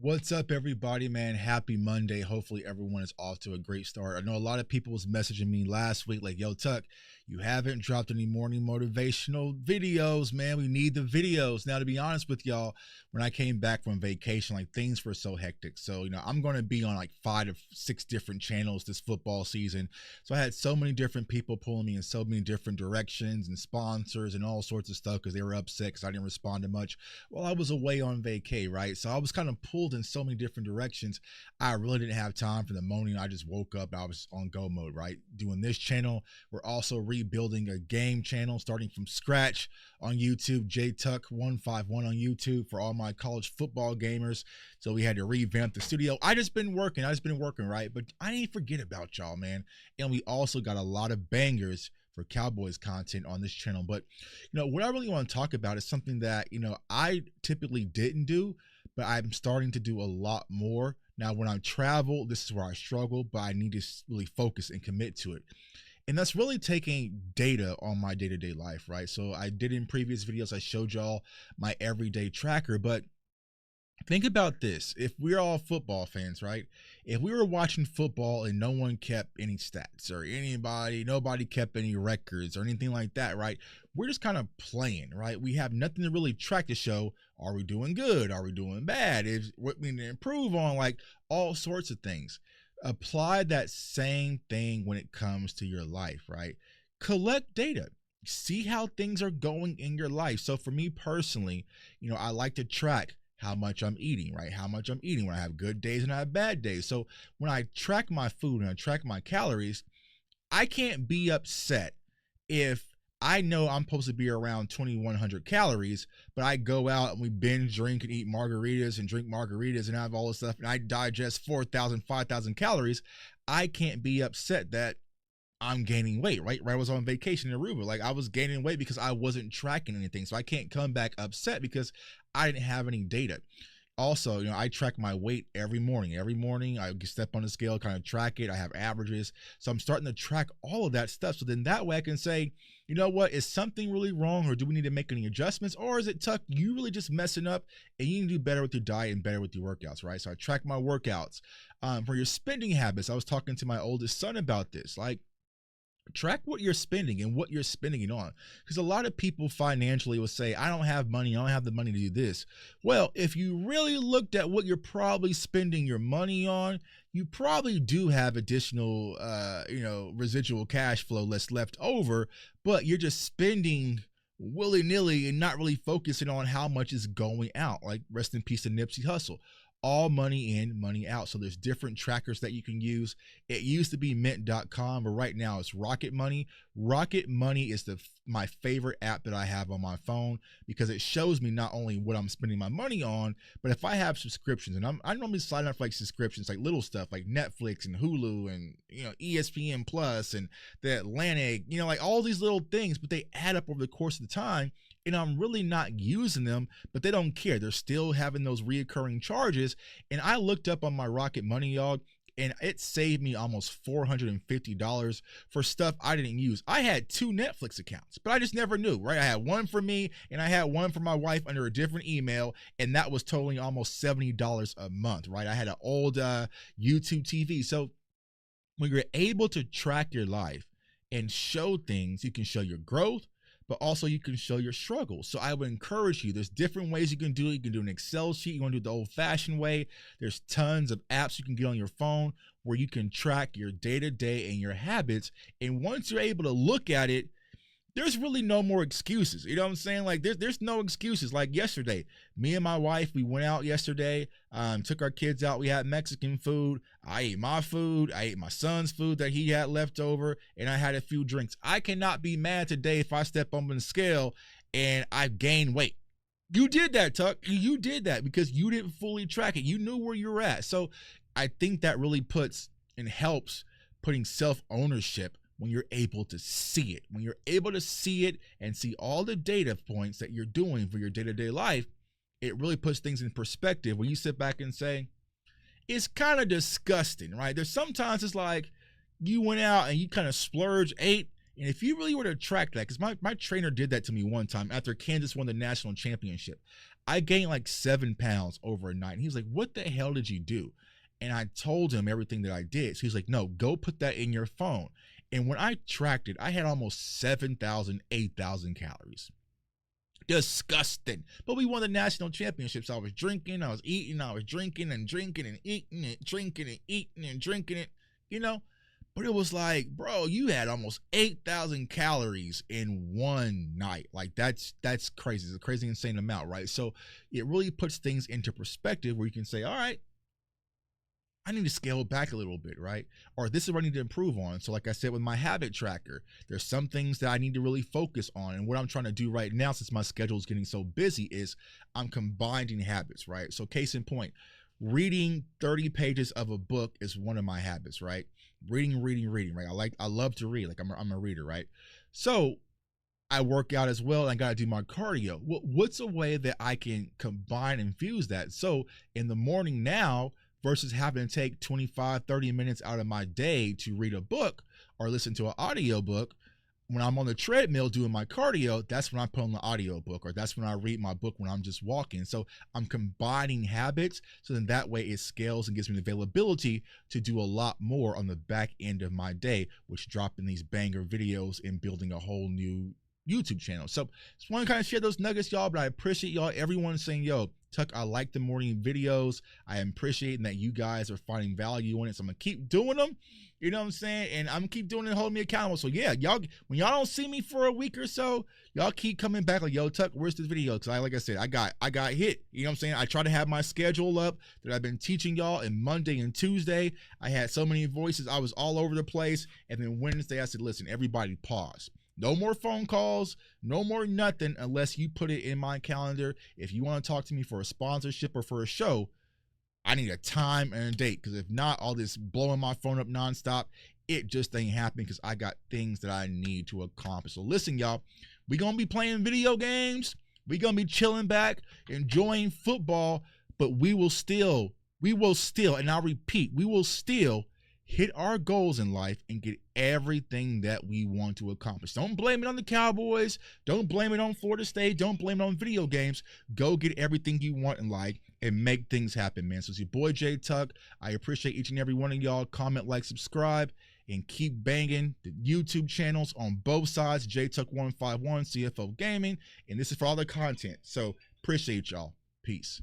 What's up, everybody, man? Happy Monday. Hopefully, everyone is off to a great start. I know a lot of people was messaging me last week, like, yo, Tuck, you haven't dropped any morning motivational videos, man. We need the videos. Now, to be honest with y'all, when I came back from vacation, like, things were so hectic. So, I'm going to be on like 5 to 6 different channels this football season. So I had so many different people pulling me in so many different directions and sponsors and all sorts of stuff because they were upset because I didn't respond to much while I was away on vacay, right? So I was kind of pulled in so many different directions. I really didn't have time for the morning. I just woke up. I was on go mode, right? Doing this channel. We're also rebuilding a game channel starting from scratch on YouTube. JTuck151 on YouTube for all my college football gamers. So we had to revamp the studio. I just been working, right? But I didn't forget about y'all, man. And we also got a lot of bangers for Cowboys content on this channel. But what I really want to talk about is something that I typically didn't do, but I'm starting to do a lot more now. When I travel, this is where I struggle, but I need to really focus and commit to it. And that's really taking data on my day-to-day life, right? So I did in previous videos, I showed y'all my everyday tracker, but think about this. If we're all football fans, right? If we were watching football and no one kept any stats or nobody kept any records or anything like that, right? We're just kind of playing, right? We have nothing to really track to show. Are we doing good? Are we doing bad? Is what we need to improve on, like all sorts of things. Apply that same thing when it comes to your life, right? Collect data. See how things are going in your life. So for me personally, I like to track how much I'm eating, right? How much I'm eating when I have good days and I have bad days. So when I track my food and I track my calories, I can't be upset if I know I'm supposed to be around 2,100 calories, but I go out and we binge drink and eat margaritas and drink margaritas and have all this stuff and I digest 4,000, 5,000 calories. I can't be upset that I'm gaining weight, right? I was on vacation in Aruba. Like I was gaining weight because I wasn't tracking anything. So I can't come back upset because I didn't have any data. Also, I track my weight every morning. Every morning I step on the scale, kind of track it. I have averages. So I'm starting to track all of that stuff. So then that way I can say, you know what, is something really wrong or do we need to make any adjustments? Or is it, Tuck, you really just messing up and you can do better with your diet and better with your workouts, right? So I track my workouts. For your spending habits, I was talking to my oldest son about this. Like, track what you're spending and what you're spending it on, because a lot of people financially will say, I don't have money, I don't have the money to do this. Well, if you really looked at what you're probably spending your money on, you probably do have additional residual cash flow left over, but you're just spending willy-nilly and not really focusing on how much is going out. Like, rest in peace to Nipsey Hussle. All money in, money out. So there's different trackers that you can use. It used to be mint.com, but right now it's Rocket Money. Rocket Money is my favorite app that I have on my phone because it shows me not only what I'm spending my money on, but if I have subscriptions, and I normally sign up for like subscriptions, like little stuff like Netflix and Hulu and ESPN Plus and the Atlantic, like all these little things, but they add up over the course of the time. And I'm really not using them, but they don't care. They're still having those reoccurring charges. And I looked up on my Rocket Money, y'all, and it saved me almost $450 for stuff I didn't use. I had 2 Netflix accounts, but I just never knew, right? I had one for me and I had one for my wife under a different email, and that was totaling almost $70 a month, right? I had an old YouTube TV. So when you're able to track your life and show things, you can show your growth, but also you can show your struggles. So I would encourage you, there's different ways you can do it. You can do an Excel sheet. You want to do it the old fashioned way. There's tons of apps you can get on your phone where you can track your day-to-day and your habits. And once you're able to look at it, there's really no more excuses. You know what I'm saying? Like there's no excuses. Like yesterday, me and my wife, we went out yesterday, took our kids out. We had Mexican food. I ate my food. I ate my son's food that he had left over, and I had a few drinks. I cannot be mad today if I step on the scale and I've gained weight. You did that, Tuck. You did that because you didn't fully track it. You knew where you're at. So I think that really puts and helps putting self-ownership when you're able to see it. When you're able to see it and see all the data points that you're doing for your day-to-day life, it really puts things in perspective when you sit back and say, it's kind of disgusting, right? There's sometimes it's like you went out and you kind of splurge, ate, And if you really were to track that, because my trainer did that to me one time after Kansas won the national championship, I gained like 7 pounds overnight. And he was like, what the hell did you do? And I told him everything that I did. So he's like, no, go put that in your phone. And when I tracked it, I had almost 7,000, 8,000 calories. Disgusting. But we won the national championships. I was drinking, I was eating, I was drinking and drinking and eating and drinking and eating and drinking it, you know? But it was like, bro, you had almost 8,000 calories in one night. Like that's crazy. It's a crazy, insane amount, right? So it really puts things into perspective where you can say, all right, I need to scale back a little bit, right? Or this is what I need to improve on. So like I said, with my habit tracker, there's some things that I need to really focus on. And what I'm trying to do right now, since my schedule is getting so busy, is I'm combining habits, right? So case in point, reading 30 pages of a book is one of my habits, right? Reading, right? I love to read. Like I'm a reader, right? So I work out as well, and I got to do my cardio. What's a way that I can combine and fuse that? So in the morning now, versus having to take 25, 30 minutes out of my day to read a book or listen to an audio book, when I'm on the treadmill doing my cardio, that's when I put on the audio book, or that's when I read my book when I'm just walking. So I'm combining habits, so then that way it scales and gives me the availability to do a lot more on the back end of my day, which dropping these banger videos and building a whole new YouTube channel. So just want to kind of share those nuggets, y'all, but I appreciate y'all, everyone saying, yo, Tuck, I like the morning videos. I am appreciating that you guys are finding value in it. So I'm going to keep doing them. You know what I'm saying? And I'm going to keep doing it and holding me accountable. So yeah, y'all, when y'all don't see me for a week or so, y'all keep coming back like, yo, Tuck, where's this video? Because like I said, I got hit. You know what I'm saying? I try to have my schedule up that I've been teaching y'all, and Monday and Tuesday, I had so many voices. I was all over the place. And then Wednesday, I said, listen, everybody pause. No more phone calls, no more nothing unless you put it in my calendar. If you want to talk to me for a sponsorship or for a show, I need a time and a date, because if not, all this blowing my phone up nonstop, it just ain't happening, because I got things that I need to accomplish. So listen, y'all, we going to be playing video games. We going to be chilling back, enjoying football, but we will still, and I'll repeat, we will still hit our goals in life and get everything that we want to accomplish. Don't blame it on the Cowboys. Don't blame it on Florida State. Don't blame it on video games. Go get everything you want in life and make things happen, man. So it's your boy, J Tuck. I appreciate each and every one of y'all. Comment, like, subscribe, and keep banging the YouTube channels on both sides. JTuck151, CFO Gaming. And this is for all the content. So appreciate y'all. Peace.